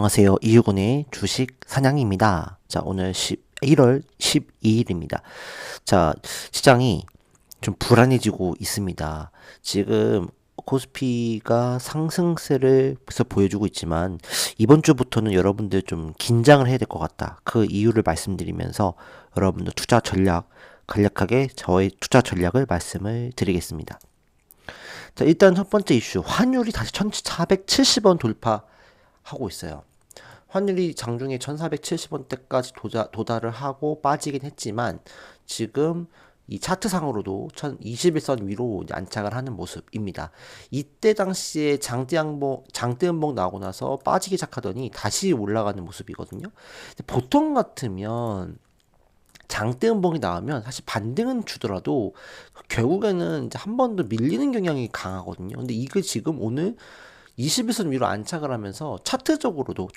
안녕하세요. 이유군의 주식 사냥입니다. 자, 오늘 1월 12일입니다. 자, 시장이 좀 불안해지고 있습니다. 지금 코스피가 상승세를 보여주고 있지만 이번 주부터는 여러분들 좀 긴장을 해야 될 것 같다. 그 이유를 말씀드리면서 여러분들 투자 전략 간략하게 저의 투자 전략을 말씀을 드리겠습니다. 자, 일단 첫 번째 이슈, 환율이 다시 1,470원 돌파하고 있어요. 환율이 장중에 1,470원대까지 도달을 하고 빠지긴 했지만 지금 이 차트상으로도 1,021선 위로 안착을 하는 모습입니다. 이때 당시에 장대음봉 나오고 나서 빠지기 시작하더니 다시 올라가는 모습이거든요. 보통 같으면 장대음봉이 나오면 사실 반등은 주더라도 결국에는 이제 한 번 더 밀리는 경향이 강하거든요. 근데 이게 지금 오늘 21선 위로 안착을 하면서 차트적으로도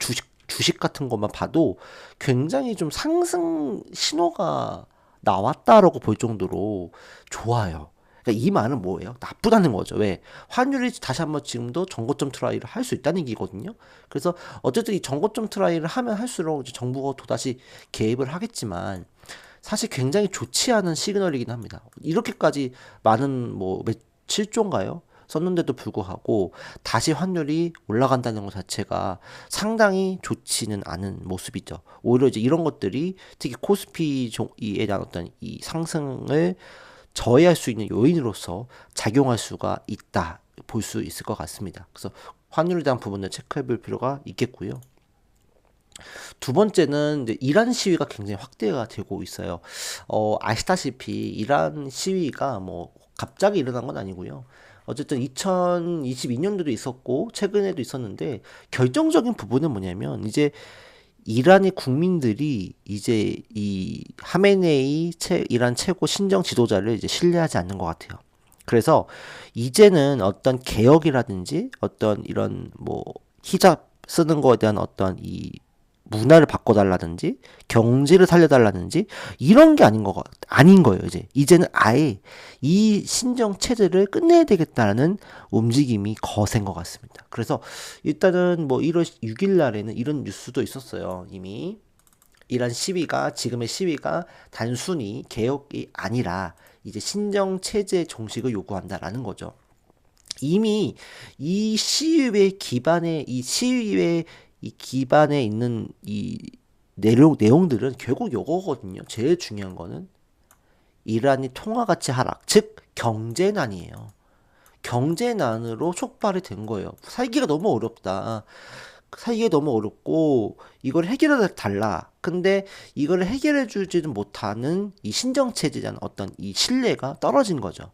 주식 같은 것만 봐도 굉장히 좀 상승 신호가 나왔다라고 볼 정도로 좋아요. 그러니까 이 말은 뭐예요? 나쁘다는 거죠. 왜? 환율이 다시 한번 지금도 정고점 트라이를 할 수 있다는 얘기거든요. 그래서 어쨌든 이 정고점 트라이를 하면 할수록 이제 정부가 또다시 개입을 하겠지만 사실 굉장히 좋지 않은 시그널이긴 합니다. 이렇게까지 많은 뭐 며칠 조인가요? 썼는데도 불구하고 다시 환율이 올라간다는 것 자체가 상당히 좋지는 않은 모습이죠. 오히려 이제 이런 것들이 특히 코스피에 대한 어떤 이 상승을 저해할 수 있는 요인으로서 작용할 수가 있다 볼 수 있을 것 같습니다. 그래서 환율에 대한 부분을 체크해 볼 필요가 있겠고요. 두 번째는 이제 이란 시위가 굉장히 확대가 되고 있어요. 아시다시피 이란 시위가 뭐 갑자기 일어난 건 아니고요. 어쨌든 2022년도도 있었고 최근에도 있었는데 결정적인 부분은 뭐냐면 이제 이란의 국민들이 이제 이 하메네이 이란 최고 신정 지도자를 이제 신뢰하지 않는 것 같아요. 그래서 이제는 어떤 개혁이라든지 어떤 이런 뭐 히잡 쓰는 거에 대한 어떤 이 문화를 바꿔달라든지 경제를 살려달라든지 이런 게 아닌 거예요. 이제는 아예 이 신정 체제를 끝내야 되겠다는 움직임이 거센 것 같습니다. 그래서 일단은 뭐 1월 6일 날에는 이런 뉴스도 있었어요. 이미 이란 시위가 지금의 시위가 단순히 개혁이 아니라 이제 신정 체제 종식을 요구한다라는 거죠. 이미 이 시위의 기반에 이 기반에 있는 이 내용들은 결국 요거거든요. 제일 중요한 거는 이란이 통화 가치 하락, 즉 경제난이에요. 경제난으로 촉발이 된 거예요. 살기가 너무 어렵다. 살기가 너무 어렵고 이걸 해결해 달라. 근데 이걸 해결해 주지는 못하는 이 신정 체제에 대한 어떤 이 신뢰가 떨어진 거죠.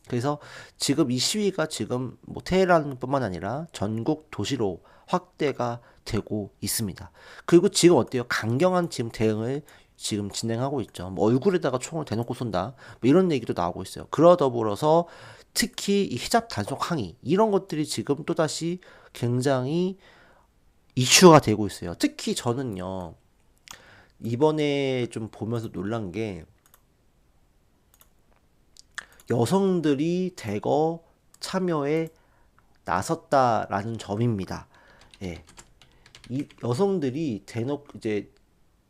그래서 지금 이 시위가 지금 뭐 테헤란뿐만 아니라 전국 도시로 확대가 되고 있습니다. 그리고 지금 어때요? 강경한 지금 대응을 지금 진행하고 있죠. 뭐 얼굴에다가 총을 대놓고 쏜다. 뭐 이런 얘기도 나오고 있어요. 그러 더불어서 특히 이 히잡 단속 항의 이런 것들이 지금 또다시 굉장히 이슈가 되고 있어요. 특히 저는요. 이번에 좀 보면서 놀란 게 여성들이 대거 참여에 나섰다라는 점입니다. 예. 이 여성들이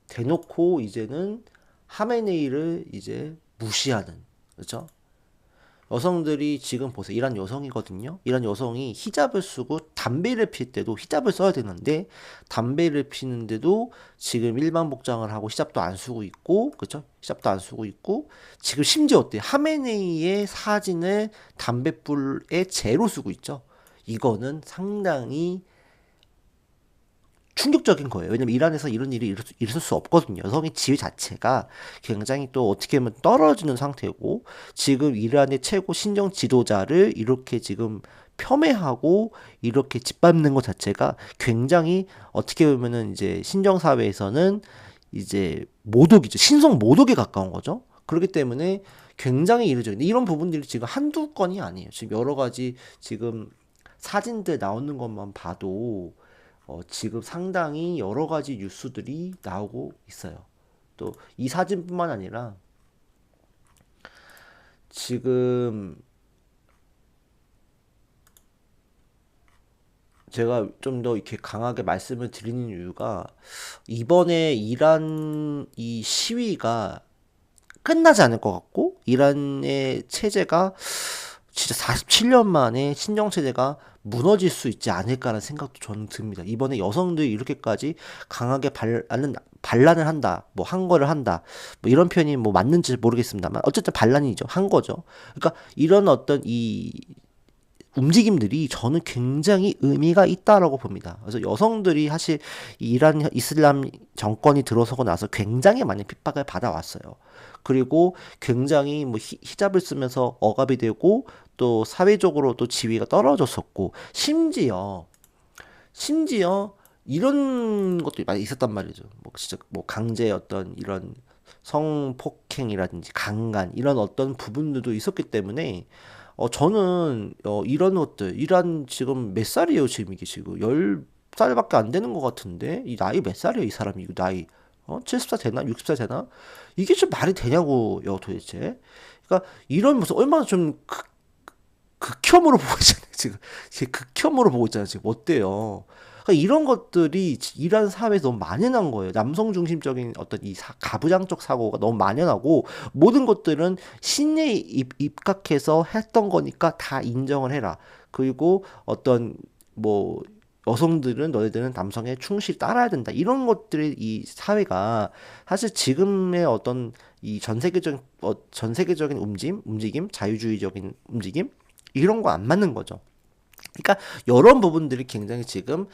대놓고 이제는 하메네이를 이제 무시하는, 그렇죠? 여성들이 지금 보세요. 이란 여성이거든요. 이란 여성이 히잡을 쓰고 담배를 필 때도 히잡을 써야 되는데 담배를 피는데도 지금 일반 복장을 하고 히잡도 안 쓰고 있고, 그렇죠? 히잡도 안 쓰고 있고 지금 심지어 어때요? 하메네이의 사진을 담뱃불에 재로 쓰고 있죠. 이거는 상당히 충격적인 거예요. 왜냐면 이란에서 이런 일이 있을 수 없거든요. 여성의 지위 자체가 굉장히 또 어떻게 보면 떨어지는 상태고 지금 이란의 최고 신정 지도자를 이렇게 지금 폄훼하고 이렇게 짓밟는 것 자체가 굉장히 어떻게 보면은 이제 신정 사회에서는 이제 모독이죠. 신성 모독에 가까운 거죠. 그렇기 때문에 굉장히 이례적인데 이런 부분들이 지금 한두 건이 아니에요. 지금 여러 가지 지금 사진들 나오는 것만 봐도 지금 상당히 여러 가지 뉴스들이 나오고 있어요. 또 이 사진뿐만 아니라 지금 제가 좀 더 이렇게 강하게 말씀을 드리는 이유가 이번에 이란 이 시위가 끝나지 않을 것 같고 이란의 체제가 진짜 47년 만에 신정 체제가 무너질 수 있지 않을까라는 생각도 저는 듭니다. 이번에 여성들이 이렇게까지 강하게 반란을 한다, 뭐 한 거를 한다, 뭐 이런 표현이 뭐 맞는지 모르겠습니다만 어쨌든 반란이죠, 한 거죠. 그러니까 이런 어떤 이 움직임들이 저는 굉장히 의미가 있다라고 봅니다. 그래서 여성들이 사실 이 이란 이슬람 정권이 들어서고 나서 굉장히 많은 핍박을 받아왔어요. 그리고 굉장히 뭐 히잡을 쓰면서 억압이 되고 또 사회적으로 또 지위가 떨어졌었고 심지어 이런 것도 많이 있었단 말이죠. 뭐 진짜 뭐 강제 어떤 이런 성폭행이라든지 강간 이런 어떤 부분들도 있었기 때문에 저는 이런 것들 이란 지금 몇 살이에요 지금 이게 지금 10살밖에 안 되는 것 같은데 이 나이 몇 살이에요 이 사람이 이 나이 70살 되나 60살 되나 이게 좀 말이 되냐고요 도대체. 그러니까 이런 모습 얼마나 좀 극혐으로 보고 있잖아요 지금. 극혐으로 보고 있잖아요 지금. 어때요? 그러니까 이런 것들이 이란 사회에서 너무 만연한 거예요. 남성 중심적인 어떤 이 가부장적 사고가 너무 만연하고 모든 것들은 신에 입각해서 했던 거니까 다 인정을 해라. 그리고 어떤 뭐 여성들은 너희들은 남성의 충실히 따라야 된다. 이런 것들이 이 사회가 사실 지금의 어떤 이 전 세계적인 움직임, 자유주의적인 움직임 이런 거 안 맞는 거죠. 그러니까 이런 부분들이 굉장히 지금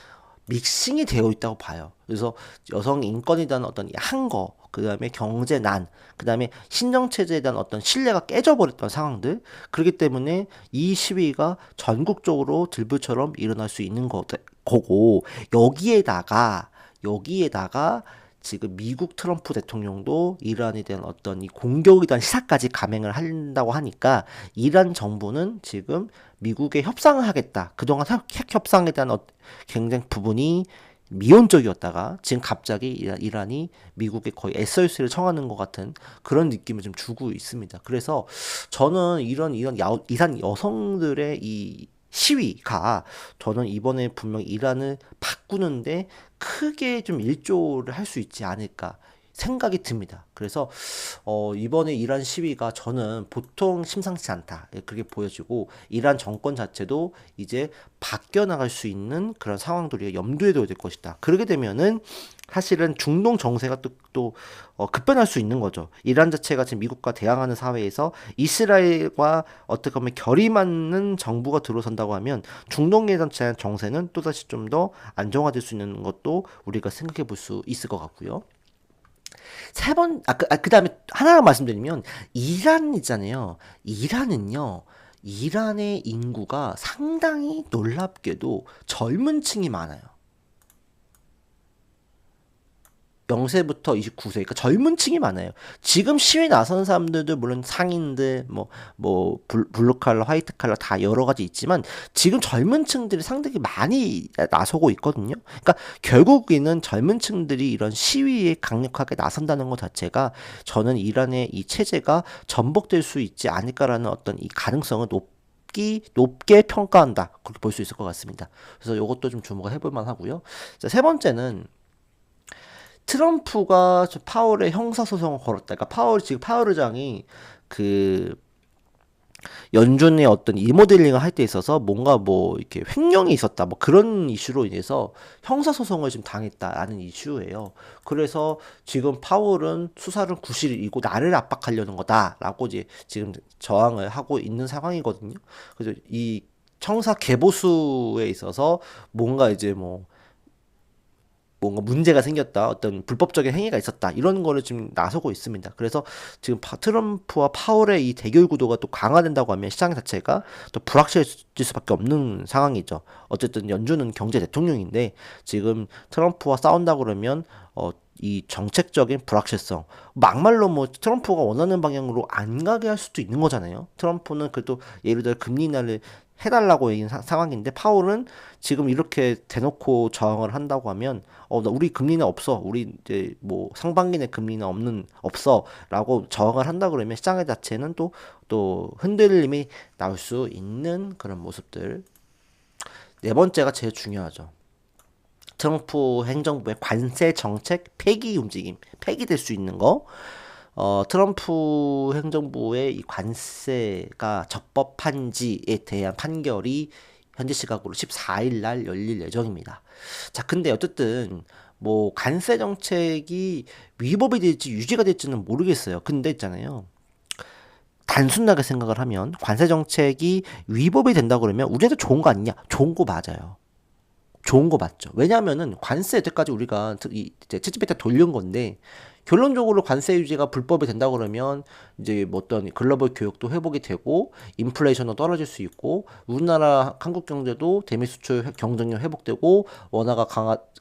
믹싱이 되어 있다고 봐요. 그래서 여성 인권에 대한 어떤 한거, 그 다음에 경제난, 그 다음에 신정체제에 대한 어떤 신뢰가 깨져버렸던 상황들. 그렇기 때문에 이 시위가 전국적으로 들불처럼 일어날 수 있는 거고, 여기에다가 지금 미국 트럼프 대통령도 이란에 대한 어떤 이 공격에 대한 시사까지 감행을 한다고 하니까 이란 정부는 지금 미국에 협상을 하겠다. 그동안 핵 협상에 대한 굉장히 부분이 미온적이었다가 지금 갑자기 이란이 미국에 거의 SOS를 청하는 것 같은 그런 느낌을 좀 주고 있습니다. 그래서 저는 이란 여성들의 이 시위가 저는 이번에 분명 이란을 바꾸는데 크게 좀 일조를 할 수 있지 않을까 생각이 듭니다. 그래서 이번에 이란 시위가 저는 보통 심상치 않다. 예, 그렇게 보여지고 이란 정권 자체도 이제 바뀌어 나갈 수 있는 그런 상황들이 염두에 둬야 될 것이다. 그렇게 되면은 사실은 중동 정세가 또 급변할 수 있는 거죠. 이란 자체가 지금 미국과 대항하는 사회에서 이스라엘과 어떻게 보면 결이 맞는 정부가 들어선다고 하면 중동에 대한 정세는 또다시 좀 더 안정화될 수 있는 것도 우리가 생각해 볼 수 있을 것 같고요. 그 다음에 하나만 말씀드리면, 이란 있잖아요. 이란의 인구가 상당히 놀랍게도 젊은 층이 많아요. 0세부터 29세, 그러니까 젊은 층이 많아요. 지금 시위 나서는 사람들도 물론 상인들, 블루 칼라, 화이트 칼라 다 여러 가지 있지만 지금 젊은 층들이 상당히 많이 나서고 있거든요. 그러니까 결국에는 젊은 층들이 이런 시위에 강력하게 나선다는 것 자체가 저는 이란의 이 체제가 전복될 수 있지 않을까라는 어떤 이 가능성을 높게 평가한다. 그렇게 볼 수 있을 것 같습니다. 그래서 이것도 좀 주목을 해볼 만하고요. 자, 세 번째는 트럼프가 파월에 형사소송을 걸었다. 그러니까 지금 파월 의장이 그 연준의 어떤 리모델링을 할 때 있어서 뭔가 뭐 이렇게 횡령이 있었다. 뭐 그런 이슈로 인해서 형사소송을 지금 당했다라는 이슈예요. 그래서 지금 파월은 수사를 구실이고 나를 압박하려는 거다라고 이제 지금 저항을 하고 있는 상황이거든요. 그래서 이 청사 개보수에 있어서 뭔가 이제 뭔가 문제가 생겼다, 어떤 불법적인 행위가 있었다, 이런 거를 지금 나서고 있습니다. 그래서 지금 트럼프와 파월의 이 대결 구도가 또 강화된다고 하면 시장 자체가 또 불확실해질 수밖에 없는 상황이죠. 어쨌든 연준은 경제 대통령인데 지금 트럼프와 싸운다 그러면 이 정책적인 불확실성, 막말로 뭐 트럼프가 원하는 방향으로 안 가게 할 수도 있는 거잖아요. 트럼프는 그래도 예를 들어 금리 인하를 해달라고 얘기한 상황인데 파월은 지금 이렇게 대놓고 저항을 한다고 하면 우리 금리는 없어, 우리 이제 뭐 상반기 내 금리는 없어라고 저항을 한다 그러면 시장 자체는 또 흔들림이 나올 수 있는 그런 모습들. 네 번째가 제일 중요하죠. 트럼프 행정부의 관세 정책 폐기 움직임, 폐기될 수 있는 거. 트럼프 행정부의 이 관세가 적법한지에 대한 판결이 현지 시각으로 14일 날 열릴 예정입니다. 자, 근데 어쨌든 뭐 관세 정책이 위법이 될지 유지가 될지는 모르겠어요. 근데 있잖아요. 단순하게 생각을 하면 관세 정책이 위법이 된다 그러면 우리한테 좋은 거 아니냐? 좋은 거 맞아요. 좋은 거 맞죠. 왜냐하면은 관세 여태까지 우리가 이제 채찌ペ 돌린 건데 결론적으로 관세 유지가 불법이 된다 그러면 이제 뭐 어떤 글로벌 교역도 회복이 되고 인플레이션도 떨어질 수 있고 우리나라 한국 경제도 대미 수출 경쟁력 회복되고 원화가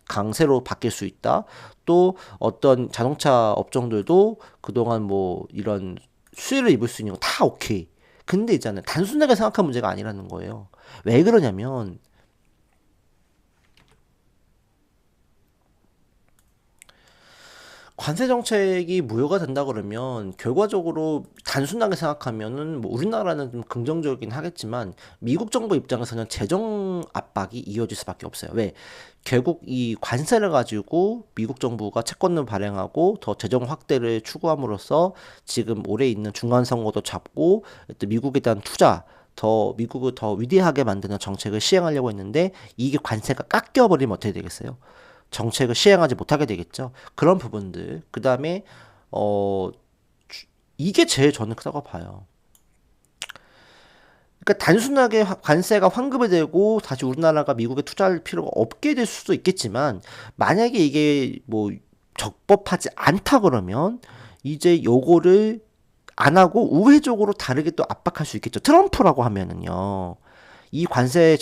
강세로 바뀔 수 있다. 또 어떤 자동차 업종들도 그동안 뭐 이런 수혜를 입을 수 있는 거 다 오케이. 근데 있잖아요. 단순하게 생각한 문제가 아니라는 거예요. 왜 그러냐면 관세 정책이 무효가 된다 그러면 결과적으로 단순하게 생각하면은 뭐 우리나라는 좀 긍정적이긴 하겠지만 미국 정부 입장에서는 재정 압박이 이어질 수밖에 없어요. 왜? 결국 이 관세를 가지고 미국 정부가 채권을 발행하고 더 재정 확대를 추구함으로써 지금 올해 있는 중간 선거도 잡고 또 미국에 대한 투자 더 미국을 더 위대하게 만드는 정책을 시행하려고 했는데 이게 관세가 깎여버리면 어떻게 되겠어요? 정책을 시행하지 못하게 되겠죠. 그런 부분들. 그다음에 어 이게 제일 저는 크다고 봐요. 그러니까 단순하게 관세가 환급이 되고 다시 우리나라가 미국에 투자할 필요가 없게 될 수도 있겠지만 만약에 이게 뭐 적법하지 않다 그러면 이제 요거를 안 하고 우회적으로 다르게 또 압박할 수 있겠죠. 트럼프라고 하면은요. 이 관세에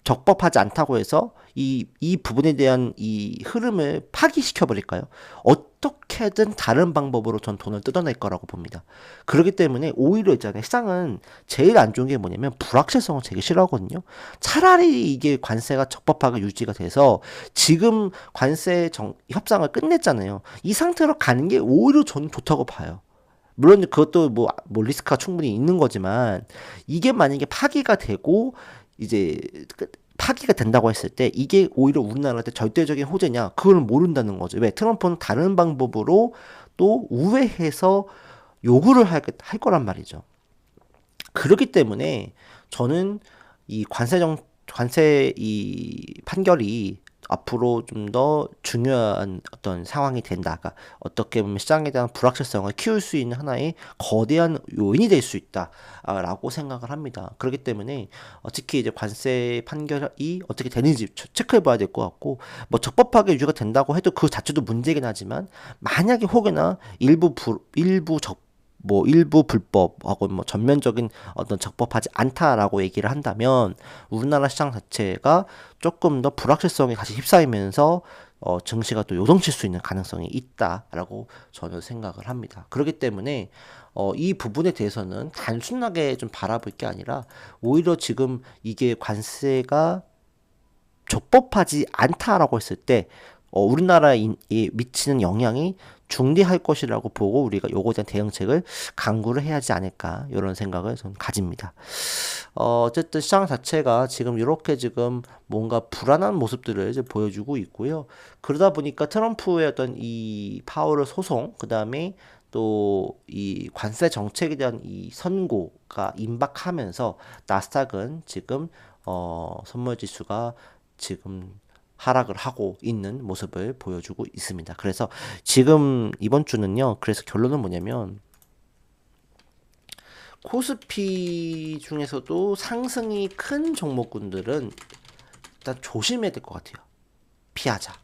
적법하지 않다고 해서 이 부분에 대한 이 흐름을 파기시켜 버릴까요? 어떻게든 다른 방법으로 전 돈을 뜯어낼 거라고 봅니다. 그렇기 때문에 오히려 있잖아요. 시장은 제일 안 좋은 게 뭐냐면 불확실성을 되게 싫어하거든요. 차라리 이게 관세가 적법하게 유지가 돼서 지금 협상을 끝냈잖아요. 이 상태로 가는 게 오히려 저는 좋다고 봐요. 물론 그것도 뭐 리스크가 충분히 있는 거지만 이게 만약에 파기가 되고 이제 파기가 된다고 했을 때 이게 오히려 우리나라한테 절대적인 호재냐? 그걸 모른다는 거죠. 왜? 트럼프는 다른 방법으로 또 우회해서 요구를 할 거란 말이죠. 그렇기 때문에 저는 이 관세 이 판결이 앞으로 좀 더 중요한 어떤 상황이 된다. 그러니까 어떻게 보면 시장에 대한 불확실성을 키울 수 있는 하나의 거대한 요인이 될 수 있다라고 생각을 합니다. 그렇기 때문에 특히 이제 관세 판결이 어떻게 되는지 체크해 봐야 될 것 같고 뭐 적법하게 유지가 된다고 해도 그 자체도 문제긴 하지만 만약에 혹여나 일부 불법하고 뭐 전면적인 어떤 적법하지 않다라고 얘기를 한다면 우리나라 시장 자체가 조금 더 불확실성에 같이 휩싸이면서 증시가 또 요동칠 수 있는 가능성이 있다라고 저는 생각을 합니다. 그렇기 때문에 이 부분에 대해서는 단순하게 좀 바라볼 게 아니라 오히려 지금 이게 관세가 적법하지 않다라고 했을 때 우리나라에 미치는 영향이 중대할 것이라고 보고 우리가 요거에 대한 대응책을 강구를 해야 하지 않을까 이런 생각을 저는 가집니다. 어쨌든 시장 자체가 지금 이렇게 지금 뭔가 불안한 모습들을 이제 보여주고 있고요. 그러다 보니까 트럼프의 어떤 이 파월 소송, 그 다음에 또 이 관세 정책에 대한 이 선고가 임박하면서 나스닥은 지금 선물 지수가 지금 하락을 하고 있는 모습을 보여주고 있습니다. 그래서 지금 이번 주는요. 그래서 결론은 뭐냐면 코스피 중에서도 상승이 큰 종목군들은 일단 조심해야 될 것 같아요. 피하자.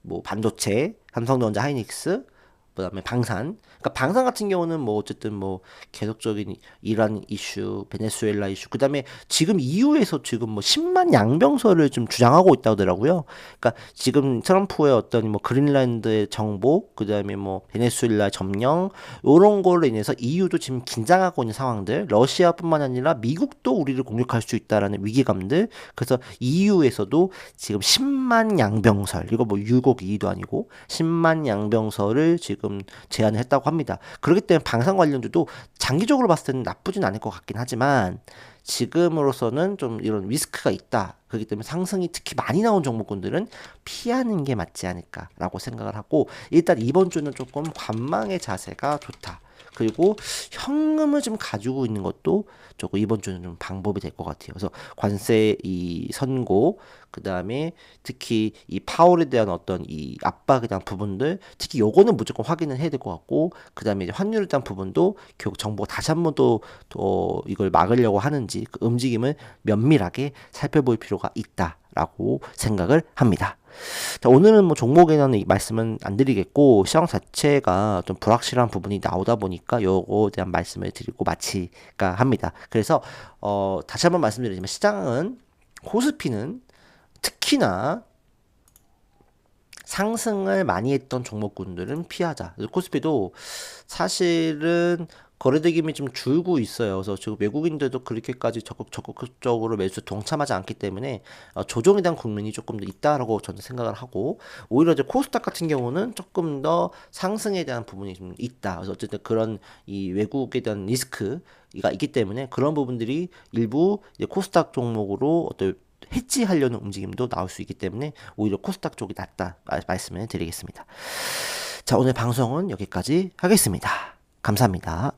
뭐 반도체, 삼성전자, 하이닉스, 그다음에 방산. 그러니까 방산 같은 경우는 뭐 어쨌든 뭐 계속적인 이란 이슈, 베네수엘라 이슈. 그다음에 지금 EU에서 지금 뭐 10만 양병설을 좀 주장하고 있다고 하더라고요. 그러니까 지금 트럼프의 어떤 뭐 그린란드의 정복, 그다음에 뭐 베네수엘라 점령 요런 걸로 인해서 EU도 지금 긴장하고 있는 상황들. 러시아뿐만 아니라 미국도 우리를 공격할 수 있다라는 위기감들. 그래서 EU에서도 지금 10만 양병설, 이거 뭐 유곡 2도 아니고 10만 양병설을 지금 제안을 했다고 합니다. 그렇기 때문에 방산 관련주도 장기적으로 봤을 때는 나쁘진 않을 것 같긴 하지만 지금으로서는 좀 이런 리스크가 있다. 그렇기 때문에 상승이 특히 많이 나온 종목군들은 피하는 게 맞지 않을까라고 생각을 하고, 일단 이번 주는 조금 관망의 자세가 좋다. 그리고 현금을 좀 가지고 있는 것도 조금 이번 주는 좀 방법이 될 것 같아요. 그래서 관세 이 선고, 그 다음에 특히 이 파월에 대한 어떤 이 압박에 대한 부분들, 특히 요거는 무조건 확인을 해야 될 것 같고, 그 다음에 이제 환율에 대한 부분도 교육 정보가 다시 한 번 더 이걸 막으려고 하는지 그 움직임을 면밀하게 살펴볼 필요가 있다라고 생각을 합니다. 자, 오늘은 뭐 종목에 대한 말씀은 안 드리겠고, 시장 자체가 좀 불확실한 부분이 나오다 보니까 요거에 대한 말씀을 드리고 마치가 합니다. 그래서 다시 한번 말씀드리지만, 시장은 코스피는 특히나 상승을 많이 했던 종목군들은 피하자. 코스피도 사실은 거래대금이 좀 줄고 있어요. 그래서 지금 외국인들도 그렇게까지 적극적으로 매수 동참하지 않기 때문에 조정에 대한 국면이 조금 더 있다라고 저는 생각을 하고, 오히려 이제 코스닥 같은 경우는 조금 더 상승에 대한 부분이 좀 있다. 그래서 어쨌든 그런 이 외국에 대한 리스크가 있기 때문에 그런 부분들이 일부 이제 코스닥 종목으로 어떤 해지하려는 움직임도 나올 수 있기 때문에 오히려 코스닥 쪽이 낫다 말씀을 드리겠습니다. 자, 오늘 방송은 여기까지 하겠습니다. 감사합니다.